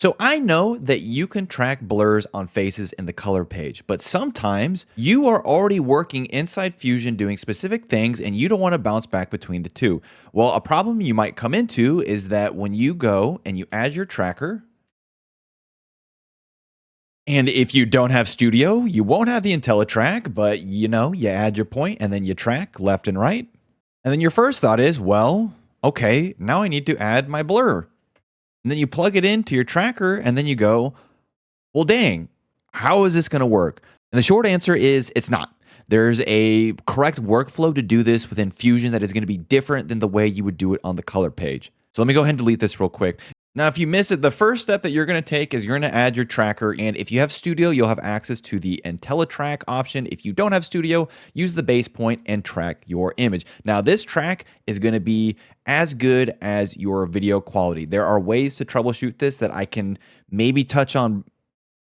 So I know that you can track blurs on faces in the color page, but sometimes you are already working inside Fusion doing specific things and you don't want to bounce back between the two. Well, a problem you might come into is that when you go and you add your tracker, and if you don't have Studio, you won't have the IntelliTrack, but you add your point and then you track left and right. And then your first thought is, well, okay, now I need to add my blur. And then you plug it into your tracker and then you go, well, dang, how is this going to work? And the short answer is it's not. There's a correct workflow to do this within Fusion that is going to be different than the way you would do it on the color page. So let me go ahead and delete this real quick. Now, if you miss it, the first step that you're going to take is you're going to add your tracker. And if you have Studio, you'll have access to the IntelliTrack option. If you don't have Studio, use the base point and track your image. Now, this track is going to be as good as your video quality. There are ways to troubleshoot this that I can maybe touch on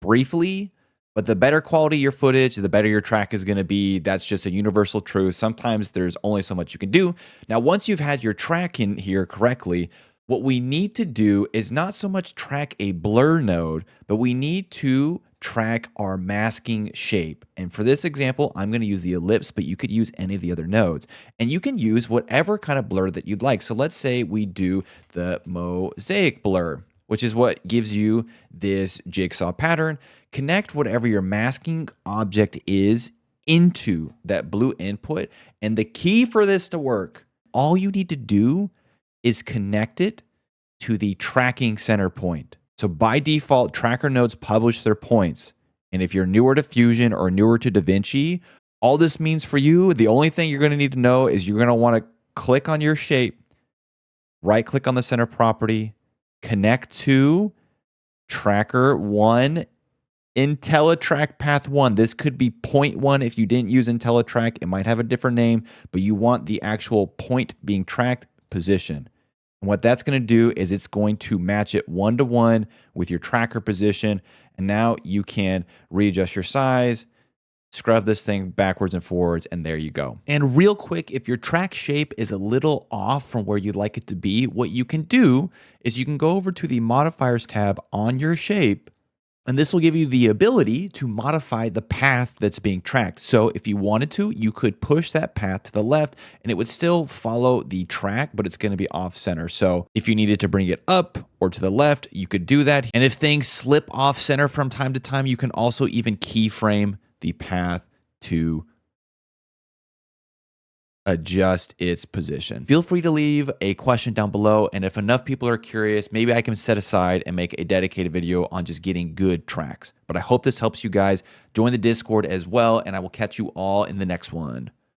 briefly, but the better quality your footage, the better your track is going to be. That's just a universal truth. Sometimes there's only so much you can do. Now, once you've had your track in here correctly, what we need to do is not so much track a blur node, but we need to track our masking shape. And for this example, I'm going to use the ellipse, but you could use any of the other nodes. And you can use whatever kind of blur that you'd like. So let's say we do the mosaic blur, which is what gives you this jigsaw pattern. Connect whatever your masking object is into that blue input. And the key for this to work, all you need to do is connect it to the tracking center point. So by default, tracker nodes publish their points. And if you're newer to Fusion or newer to DaVinci, all this means for you, the only thing you're going to need to know is you're going to want to click on your shape, right click on the center property, connect to tracker 1, IntelliTrack path 1. This could be point 1 if you didn't use IntelliTrack. It might have a different name, but you want the actual point being tracked position. And what that's going to do is it's going to match it 1-to-1 with your tracker position. And now you can readjust your size, scrub this thing backwards and forwards, and there you go. And real quick, if your track shape is a little off from where you'd like it to be, what you can do is you can go over to the modifiers tab on your shape, and this will give you the ability to modify the path that's being tracked. So if you wanted to, you could push that path to the left and it would still follow the track, but it's going to be off center. So if you needed to bring it up or to the left, you could do that. And if things slip off center from time to time, you can also even keyframe the path to adjust its position. Feel free to leave a question down below, and if enough people are curious, maybe I can set aside and make a dedicated video on just getting good tracks. But I hope this helps you guys. Join the Discord as well, and I will catch you all in the next one.